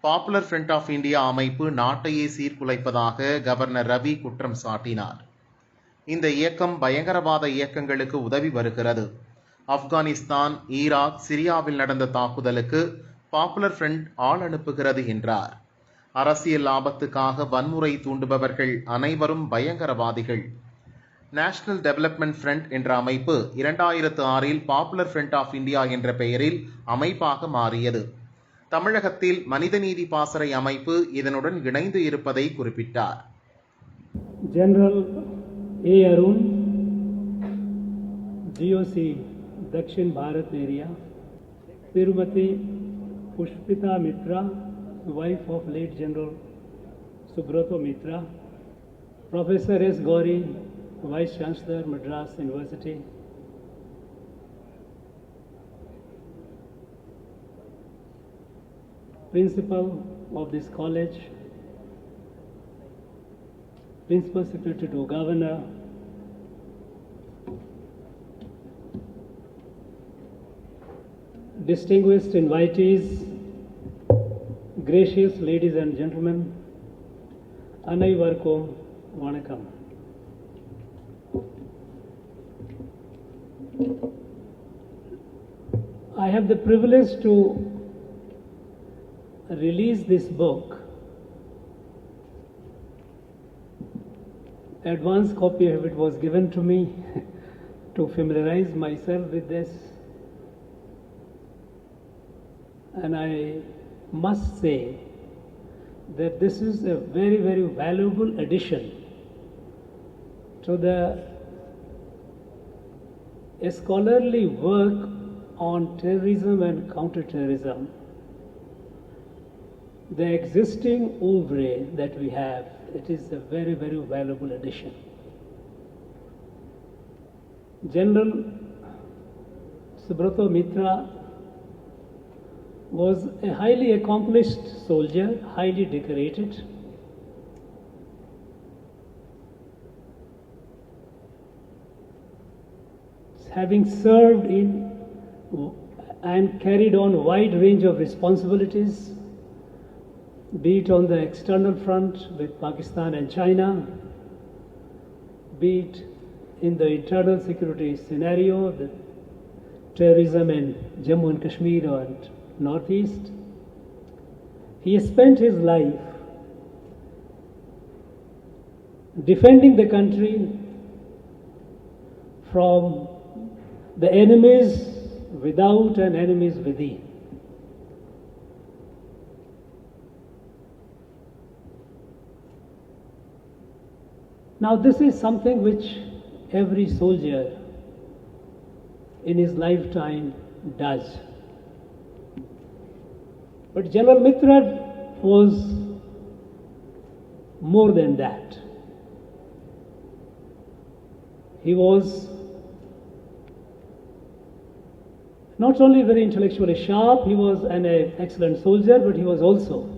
Popular front of India அமைப்பு நாட்டையே சீர்குலைப்பதாக governor Ravi குற்றம் சாட்டினார். இந்த இயக்கம் பயங்கரவாத இயக்கங்களுக்கு உதவி வருகிறது. ஆப்கானிஸ்தான், ஈராக், சிரியாவில் நடந்த தாக்குதலுக்கு பாப்புலர் ஃப்ரண்ட் ஆள் அனுப்புகிறது என்றார். அரசியல் லாபத்துக்காக வன்முறை தூண்டுபவர்கள் அனைவரும் பயங்கரவாதிகள். நேஷனல் டெவலப்மெண்ட் ஃப்ரண்ட் என்ற அமைப்பு 2006 பாப்புலர் ஃப்ரண்ட் ஆஃப் இந்தியா என்ற பெயரில் அமைப்பாக மாறியது. தமிழகத்தில் மனிதநீதி பாசறை அமைப்பு இதனுடன் இணைந்து இருப்பதை குறிப்பிட்டார். General A. Arun, GOC Dakshin Bharat area, Thirumathi Pushpita Mitra, wife of late General Subrato Mitra, Professor S. Gauri, Vice Chancellor, Madras University, Principal of this college, Principal Secretary to Governor, distinguished invitees, gracious ladies and gentlemen, Anaivarkum Vanakkam. I have the privilege to release this book. Advance copy of it was given to me to familiarize myself with this, and I must say that this is a very, very valuable addition to the scholarly work on terrorism and counterterrorism. The existing oeuvre that we have, it is a very, very valuable addition. General Subrato Mitra was a highly accomplished soldier, highly decorated. Having served in and carried on a wide range of responsibilities, be it on the external front with Pakistan and China, be it in the internal security scenario, the terrorism in Jammu and Kashmir and Northeast. He has spent his life defending the country from the enemies without and enemies within. Now, this is something which every soldier in his lifetime does. But General Mitra was more than that. He was not only very intellectually sharp, he was an excellent soldier, but he was also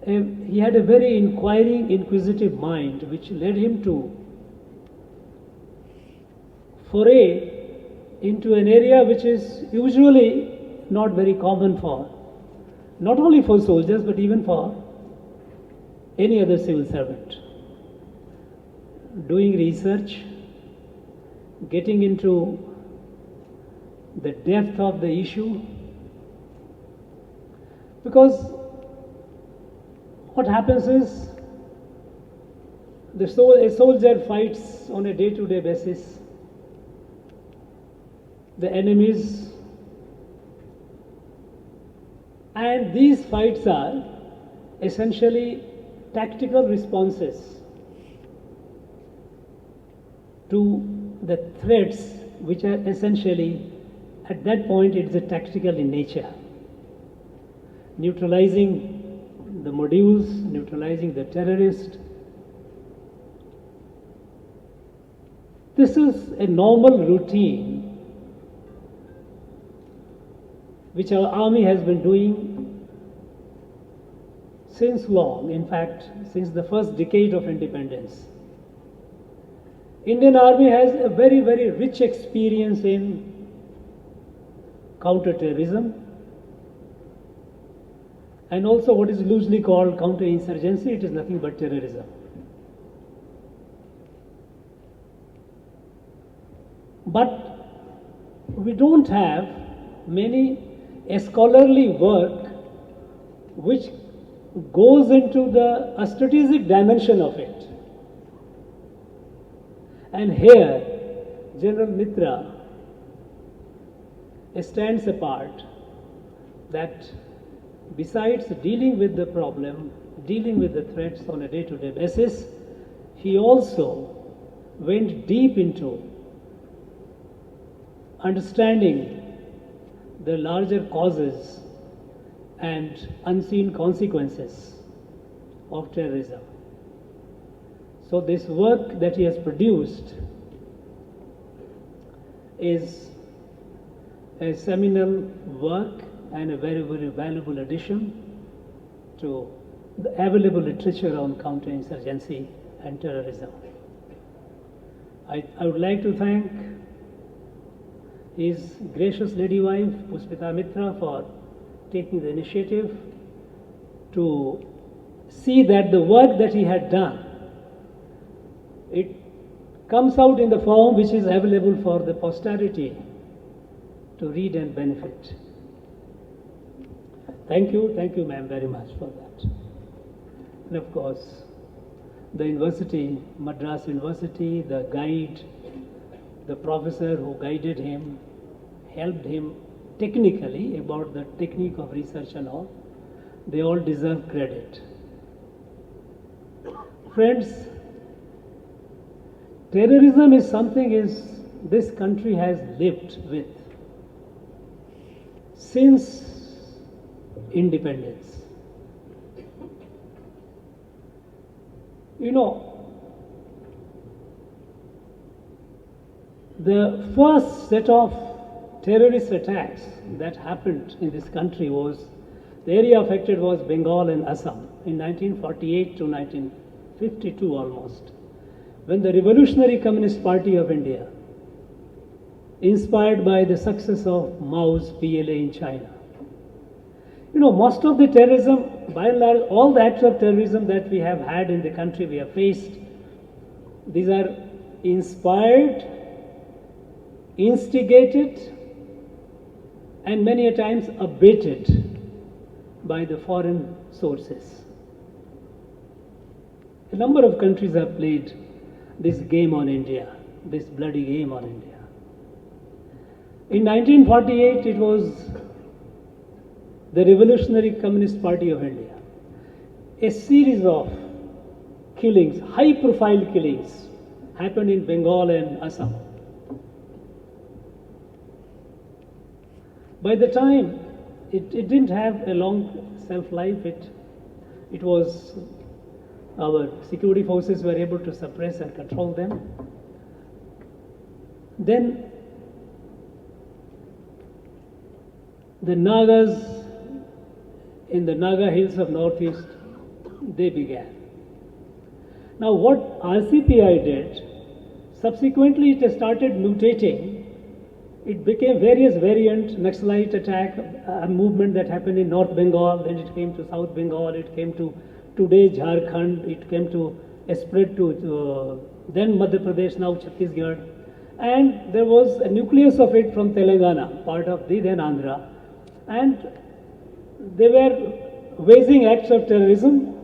he had a very inquiring, inquisitive mind, which led him to foray into an area which is usually not very common for, not only for soldiers, but even for any other civil servant. Doing research, getting into the depth of the issue, because what happens is a soldier fights on a day-to-day basis the enemies, and these fights are essentially tactical responses to the threats which are essentially, at that point, it's a tactical in nature. Neutralizing the modules, neutralizing the terrorist. This is a normal routine which our army has been doing since long, in fact, since the first decade of independence. Indian Army has a very, very rich experience in counter-terrorism, and also what is loosely called counterinsurgency. It is nothing but terrorism. But we don't have many scholarly work which goes into a strategic dimension of it. And here, General Mitra stands apart, that besides dealing with the problem, dealing with the threats on a day-to-day basis, he also went deep into understanding the larger causes and unseen consequences of terrorism. So this work that he has produced is a seminal work and a very, very valuable addition to the available literature on counterinsurgency and terrorism. I would like to thank his gracious lady wife, Puspita Mitra, for taking the initiative to see that the work that he had done, it comes out in the form which is available for the posterity to read and benefit. Thank you ma'am very much for that. And of course, the university, Madras University, the guide, the professor who guided him, helped him technically about the technique of research and all, they all deserve credit. Friends, terrorism is something this country has lived with since independence. You know, the first set of terrorist attacks that happened in this country was, the area affected was Bengal and Assam in 1948 to 1952 almost, when the Revolutionary Communist Party of India, inspired by the success of Mao's PLA in China. You know, most of the terrorism, by and large, all the acts of terrorism that we have had in the country, we have faced, these are inspired, instigated, and many a times abated by the foreign sources. A number of countries have played this game on India, this bloody game on India. In 1948, it was the Revolutionary Communist Party of India. A series of killings, high-profile killings, happened in Bengal and Assam. By the time, it didn't have a long shelf-life. It was, our security forces were able to suppress and control them. Then the Nagas in the Naga hills of Northeast, they began. Now what RCPI did, subsequently it started mutating. It became various variant Naxalite attack, a movement that happened in North Bengal, then it came to South Bengal, it came to today Jharkhand, it came to, spread to then Madhya Pradesh, now Chhattisgarh. And there was a nucleus of it from Telangana, part of the then Andhra. And they were waging acts of terrorism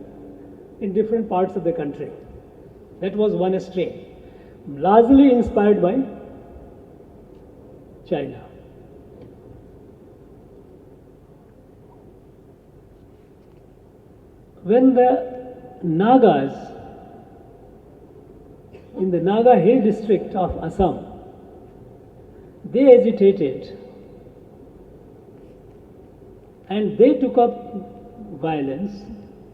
in different parts of the country. That was one strain, largely inspired by China. When the Nagas in the Naga Hill district of Assam, they agitated and they took up violence,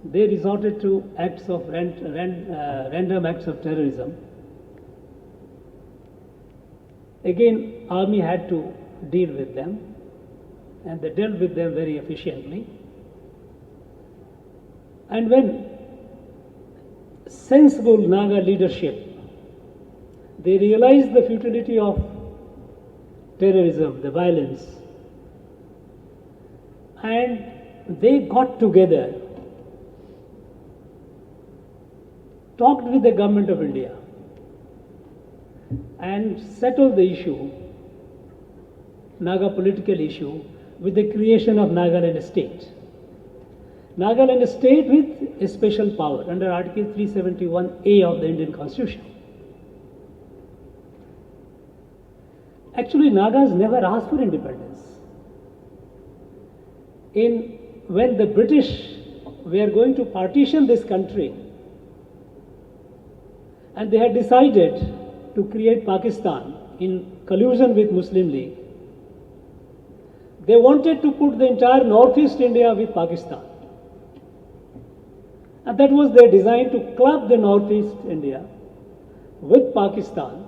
they resorted to acts of random acts of terrorism. Again, army had to deal with them, and they dealt with them very efficiently. And when sensible Naga leadership, they realized the futility of terrorism, the violence, and they got together, talked with the government of India and settled the issue, Naga political issue, with the creation of Nagaland state. Nagaland state with a special power under Article 371A of the Indian Constitution. Actually, Nagas never asked for independence. When the British were going to partition this country, and they had decided to create Pakistan in collusion with Muslim League, they wanted to put the entire northeast India with Pakistan. And that was their design, to club the northeast India with Pakistan.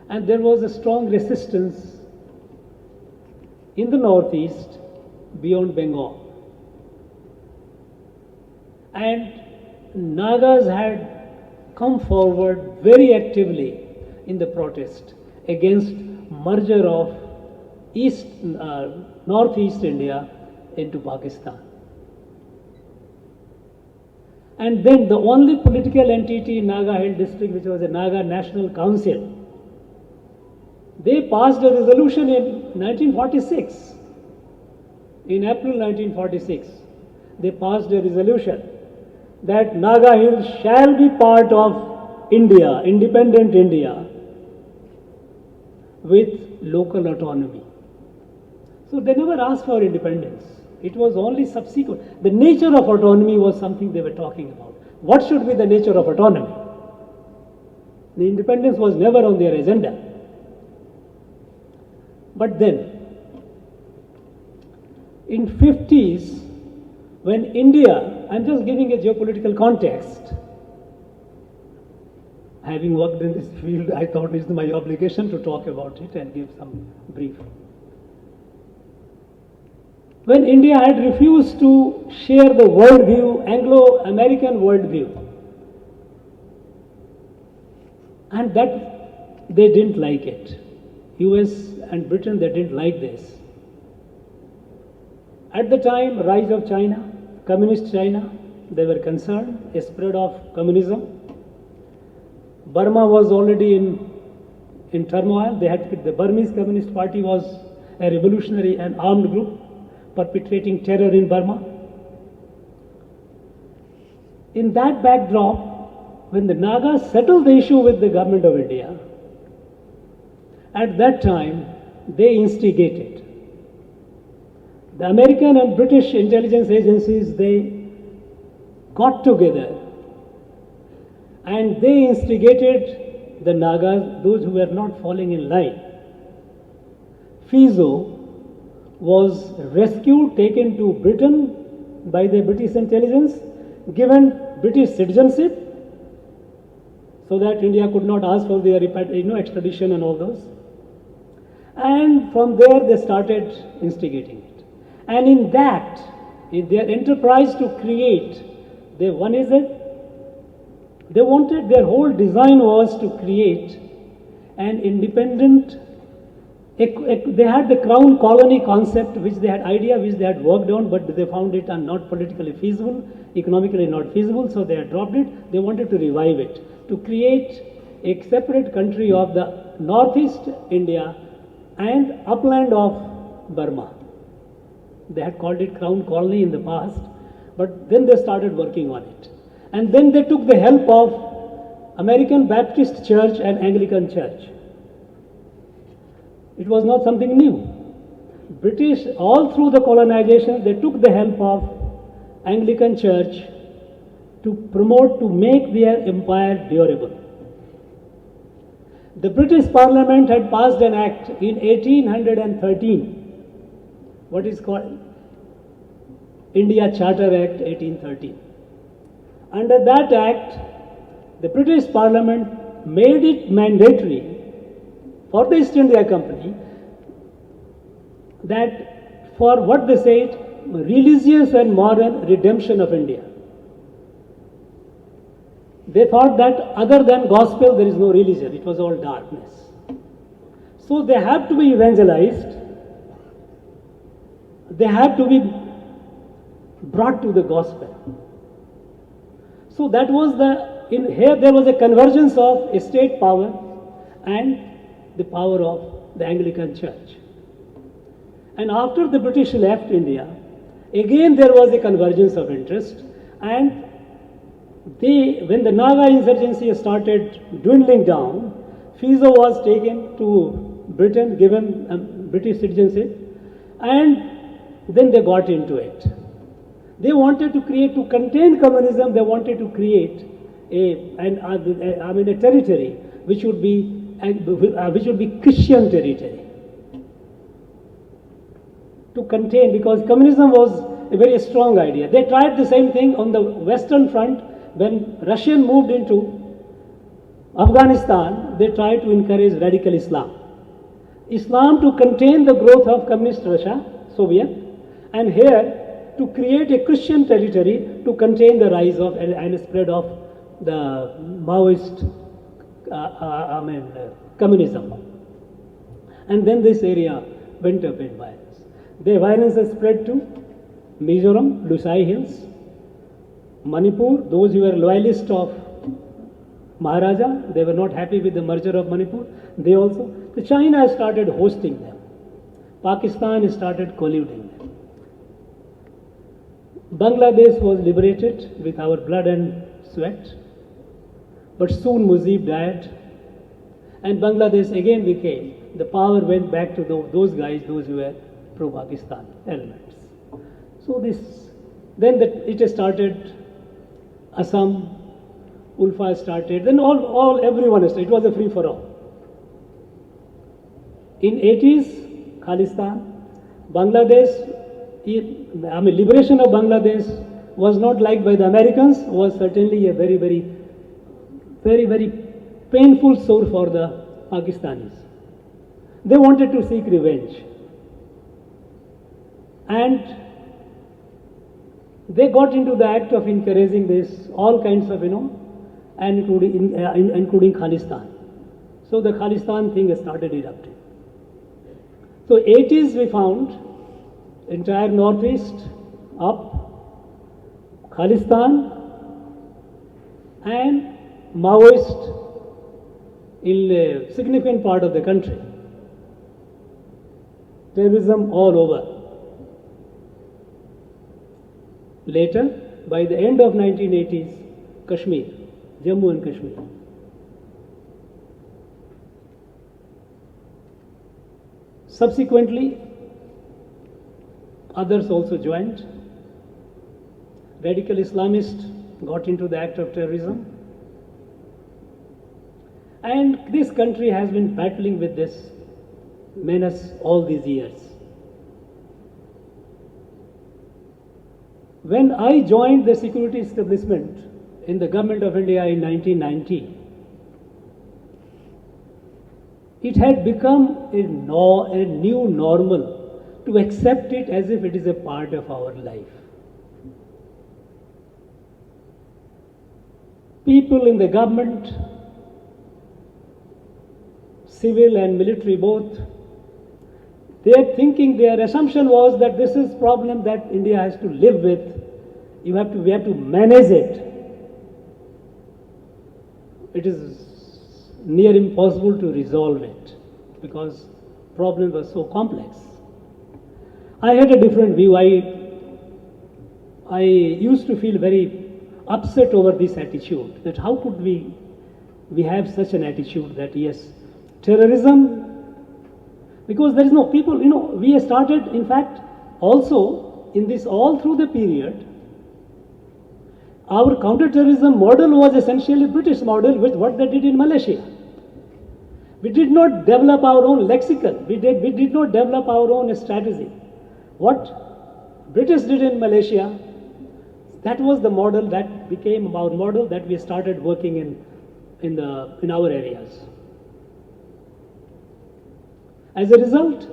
And there was a strong resistance in the northeast beyond Bengal. And Nagas had come forward very actively in the protest against merger of northeast India into Pakistan. And then the only political entity in Naga held district, which was the Naga National Council, they passed a resolution in 1946. In April 1946, they passed a resolution that Naga Hills shall be part of India, independent India, with local autonomy. So they never asked for independence. It was only subsequent. The nature of autonomy was something they were talking about. What should be the nature of autonomy? The independence was never on their agenda. But then, in 50s, when India, I'm just giving a geopolitical context. Having worked in this field, I thought it's my obligation to talk about it and give some brief. When India had refused to share the worldview, Anglo-American worldview, and that they didn't like it. US and Britain, they didn't like this. At the time, rise of China, communist China, they were concerned, a spread of communism. Burma was already in turmoil. The Burmese Communist Party was a revolutionary and armed group perpetrating terror in Burma. In that backdrop, when the Nagas settled the issue with the government of India, at that time they instigated. The American and British intelligence agencies, they got together and they instigated the Nagas, those who were not falling in line. Fizo was rescued, taken to Britain by the British intelligence, given British citizenship so that India could not ask for their extradition and all those. And from there they started instigating it. And in that, in their enterprise to create, their whole design was to create an independent. They had the crown colony concept, which they had worked on, but they found it not politically feasible, economically not feasible, so they had dropped it. They wanted to revive it, to create a separate country of the northeast India and upland of Burma. They had called it crown colony in the past, but then they started working on it. And then they took the help of American Baptist Church and Anglican Church. It was not something new. British, all through the colonization, they took the help of Anglican Church to promote, to make their empire durable. The British Parliament had passed an act in 1813, what is called India Charter Act 1813. Under that act, the British Parliament made it mandatory for the East India Company that for what they say, religious and moral redemption of India. They thought that other than gospel there is no religion, it was all darkness. So they have to be evangelized, they have to be brought to the gospel. So that was here there was a convergence of state power and the power of the Anglican Church. And after the British left India, again there was a convergence of interest, and when the Naga insurgency started dwindling down, Fizo was taken to Britain, given British citizenship, and then they got into it. They wanted to contain communism, they wanted to create a territory which would be Christian territory. To contain, because communism was a very strong idea. They tried the same thing on the Western Front when Russia moved into Afghanistan. They tried to encourage radical Islam. Islam to contain the growth of communist Russia, Soviet, and here to create a Christian territory to contain the rise of and spread of the Maoist communism. And then this area went up in violence. The violence has spread to Mizoram, Lusai Hills, Manipur. Those who were loyalists of Maharaja, they were not happy with the merger of Manipur. They also, China started hosting them. Pakistan started colluding them. Bangladesh was liberated with our blood and sweat, but soon Mujib died, and Bangladesh again became, the power went back to those guys, those who were pro-Pakistan elements. So it started, Assam, Ulfa started, then everyone started. It was a free-for-all. In 80s, Khalistan, Bangladesh, liberation of Bangladesh was not liked by the Americans, was certainly a very, very, very, very painful sore for the Pakistanis. They wanted to seek revenge. And they got into the act of encouraging this, all kinds of, and including Khalistan. So the Khalistan thing started erupting. So 80s we found entire northeast up, Khalistan and Maoist in a significant part of the country. Terrorism all over. Later, by the end of 1980s, Kashmir, Jammu and Kashmir. Subsequently, others also joined. Radical Islamists got into the act of terrorism. And this country has been battling with this menace all these years. When I joined the security establishment in the government of India in 1990, it had become a new normal to accept it as if it is a part of our life. People in the government, civil and military both, their assumption was that this is a problem that India has to live with. We have to manage it. It is near impossible to resolve it because problem was so complex. I had a different view. I used to feel very upset over this attitude, that how could we have such an attitude that yes, terrorism, because there is no people, we started, in fact, also in this all through the period, our counter-terrorism model was essentially British model, with what they did in Malaysia. We did not develop our own lexicon. We did not develop our own strategy. What British did in Malaysia, that was the model that became our model that we started working in our areas. As a result,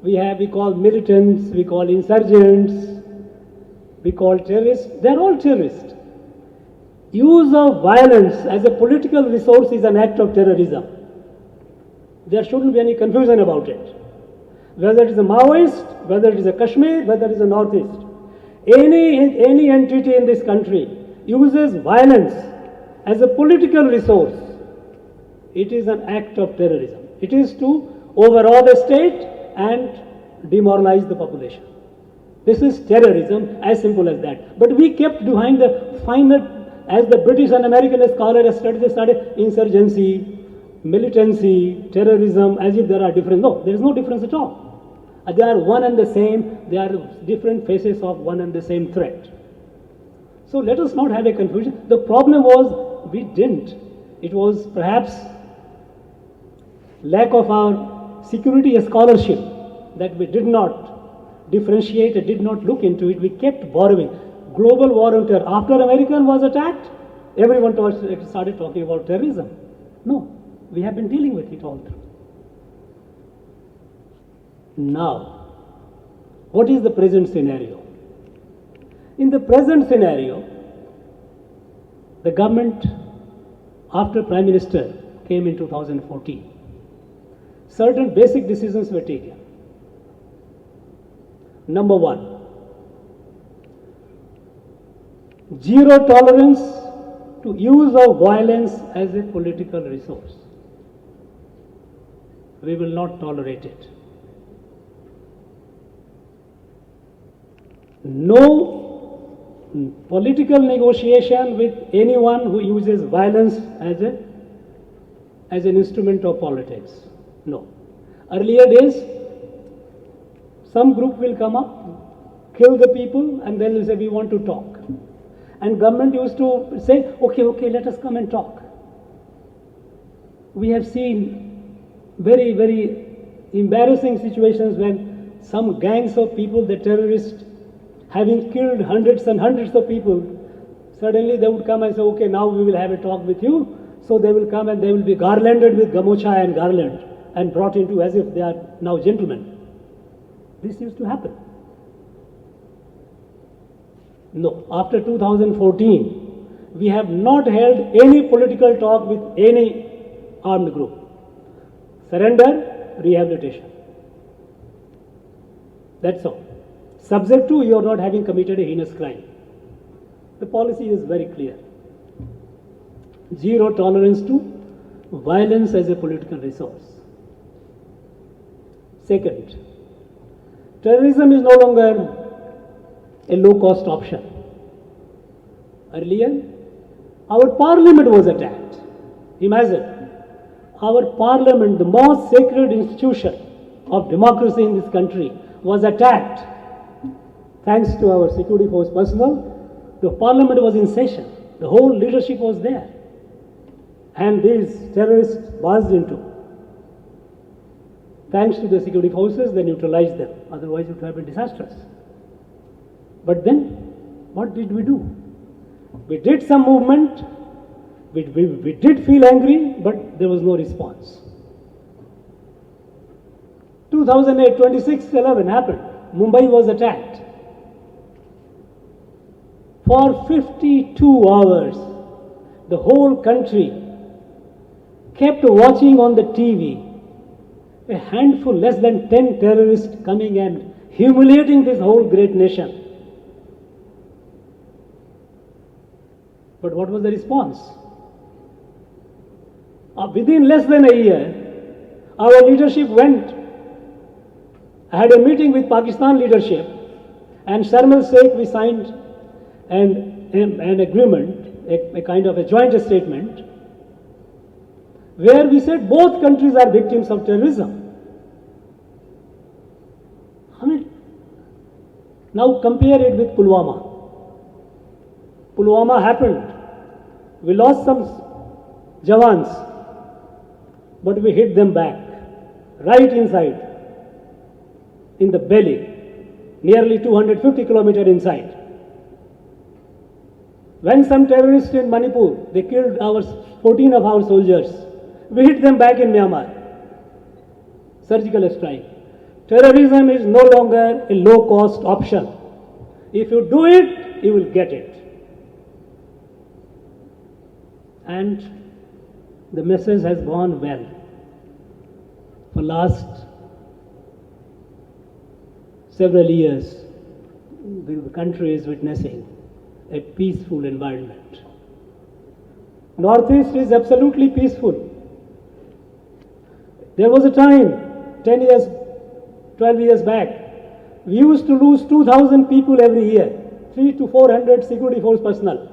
we call militants, we call insurgents, we call terrorists. They're all terrorists. Use of violence as a political resource is an act of terrorism. There shouldn't be any confusion about it. Whether it is a Maoist, whether it is a Kashmir, whether it is a Northeast. Any entity in this country uses violence as a political resource, it is an act of terrorism. It is to overawe the state and demoralize the population. This is terrorism, as simple as that. But we kept behind the finer, as the British and American scholars studied insurgency, militancy, terrorism, as if there are different. No, there is no difference at all. They are one and the same. They are different faces of one and the same threat. So let us not have a confusion. The problem was we didn't. It was perhaps lack of our security scholarship that we did not differentiate, did not look into it. We kept borrowing. Global war on terror. After America was attacked, everyone started talking about terrorism. No, we have been dealing with it all through. Now, what is the present scenario? In the present scenario, the government, after Prime Minister came in 2014, certain basic decisions were taken. Number one, zero tolerance to use of violence as a political resource. We will not tolerate it. No political negotiation with anyone who uses violence as an instrument of politics. No. Earlier days, some group will come up, kill the people, and then will say, we want to talk. And government used to say, okay, let us come and talk. We have seen very, very embarrassing situations when some gangs of people, the terrorists, having killed hundreds and hundreds of people, suddenly they would come and say, okay, now we will have a talk with you. So they will come and they will be garlanded with gamocha and garland and brought into as if they are now gentlemen. This used to happen. No, after 2014, we have not held any political talk with any armed group. Surrender, rehabilitation. That's all. Subject to you are not having committed a heinous crime. The policy is very clear. Zero tolerance to violence as a political resource. Second, terrorism is no longer a low-cost option. Earlier, our parliament was attacked. Imagine, our parliament, the most sacred institution of democracy in this country, was attacked. Thanks to our security force personnel, the parliament was in session. The whole leadership was there. And these terrorists barged into. Thanks to the security forces, they neutralized them. Otherwise, it would have been disastrous. But then, what did we do? We did some movement. We did feel angry, but there was no response. 2008, 26/11 happened. Mumbai was attacked. For 52 hours, the whole country kept watching on the TV a handful, less than 10 terrorists coming and humiliating this whole great nation. But what was the response? Within less than a year, our leadership had a meeting with Pakistan leadership, and Sharm el-Sheikh we signed an agreement, a kind of a joint statement, where we said both countries are victims of terrorism. Now compare it with Pulwama. Pulwama happened. We lost some Jawans, but we hit them back, right inside, in the belly, nearly 250 kilometers inside. When some terrorists in Manipur, they killed 14 of our soldiers, we hit them back in Myanmar. Surgical strike. Terrorism is no longer a low-cost option. If you do it, you will get it. And the message has gone well. For last several years, the country is witnessing a peaceful environment. Northeast is absolutely peaceful. There was a time, 10 years, 12 years back, we used to lose 2,000 people every year, 300 to 400 security force personnel.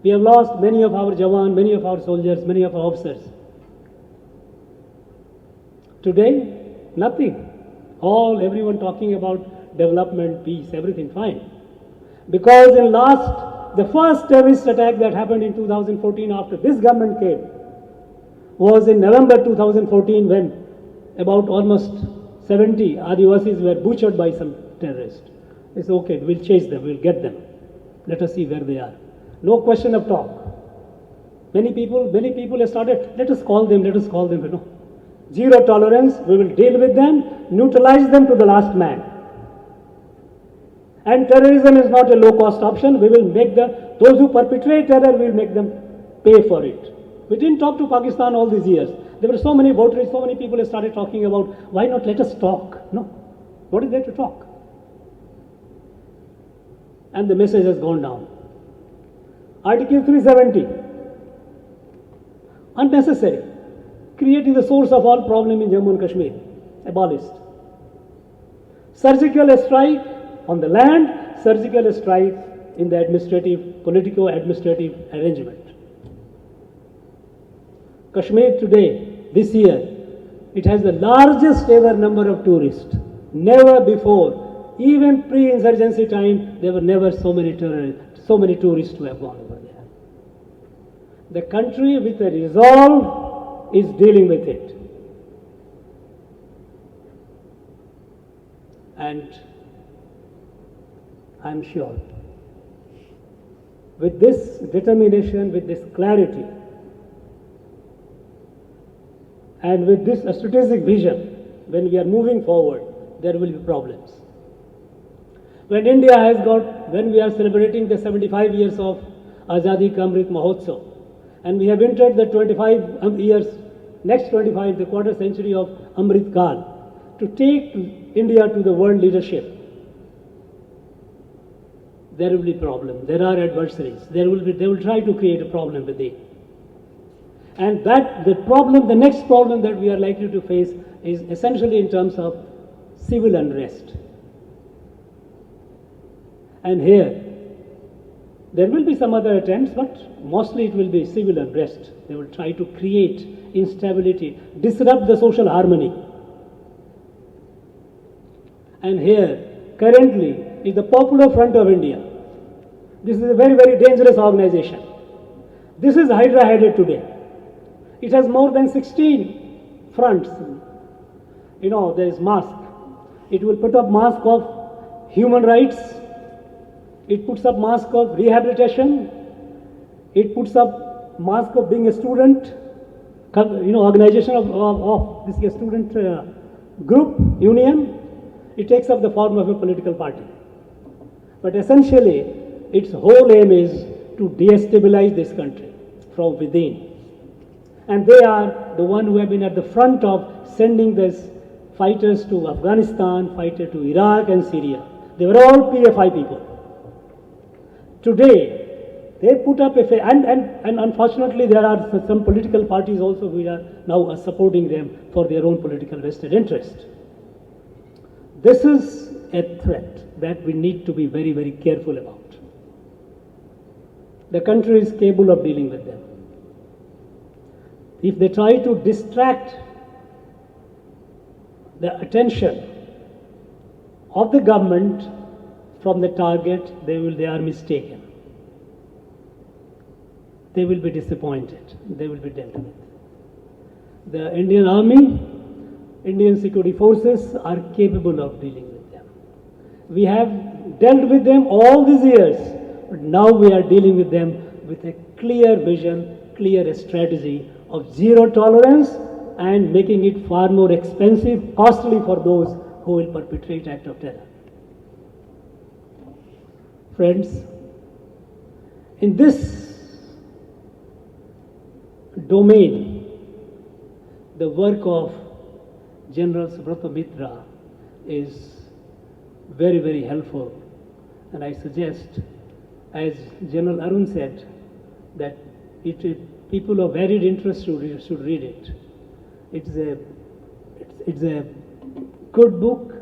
We have lost many of our Jawan, many of our soldiers, many of our officers. Today, nothing. Everyone talking about development, peace, everything fine. Because the first terrorist attack that happened in 2014 after this government came was in November 2014 when about almost 70 Adivasis were butchered by some terrorists. It's okay, we'll chase them, we'll get them. Let us see where they are. No question of talk. Many people have started, let us call them, you know. Zero tolerance, we will deal with them, neutralize them to the last man. And terrorism is not a low-cost option. We will make those who perpetrate terror, we will make them pay for it. We didn't talk to Pakistan all these years. There were so many votaries, so many people have started talking about, why not let us talk? No. What is there to talk? And the message has gone down. Article 370. Unnecessary. Creating the source of all problem in Jammu and Kashmir. Abolished. Surgical strike on the land, surgical strike in the politico-administrative arrangement. Kashmir today, this year, it has the largest ever number of tourists. Never before, even pre-insurgency time, there were never so many tourists who have gone over there. The country with a resolve is dealing with it. And I am sure, with this determination, with this clarity, and with this strategic vision, when we are moving forward, there will be problems. When we are celebrating the 75 years of Azadi Ka Amrit Mahotsav, and we have entered the 25 years, next 25, the quarter century of Amrit Kal, to take India to the world leadership, there will be problems. There are adversaries. They will try to create a problem with it. And the next problem that we are likely to face is essentially in terms of civil unrest. And here, there will be some other attempts, but mostly it will be civil unrest. They will try to create instability, disrupt the social harmony. And here, currently, is the Popular Front of India. This is a very, very dangerous organization. This is Hydra-headed today. It has more than 16 fronts. You know, there is mask. It will put up mask of human rights. It puts up mask of rehabilitation. It puts up mask of being a student, organization of this student group, union. It takes up the form of a political party. But essentially, its whole aim is to destabilize this country from within. And they are the one who have been at the front of sending these fighters to Afghanistan, fighters to Iraq and Syria. They were all PFI people. Today, they put up and unfortunately there are some political parties also who are now supporting them for their own political vested interest. This is a threat that we need to be very, very careful about. The country is capable of dealing with them. If they try to distract the attention of the government from the target, they are mistaken. They will be disappointed. They will be dealt with. The Indian Army, Indian security forces are capable of dealing with them. We have dealt with them all these years, but now we are dealing with them with a clear vision, clear strategy of zero tolerance and making it far more expensive, costly for those who will perpetrate act of terror. Friends, in this domain, the work of General Subrata Mitra is very, very helpful And I suggest, as General Arun said, that people of varied interest should read it. It's a good book.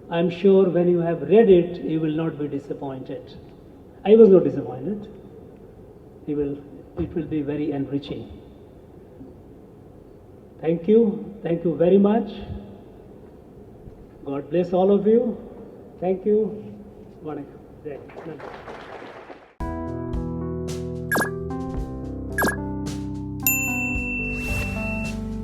I'm sure when you have read it, you will not be disappointed. I was not disappointed. It will be very enriching. Thank you. Thank you very much. God bless all of you. Thank you. Vanakkam. Jai. Nadu.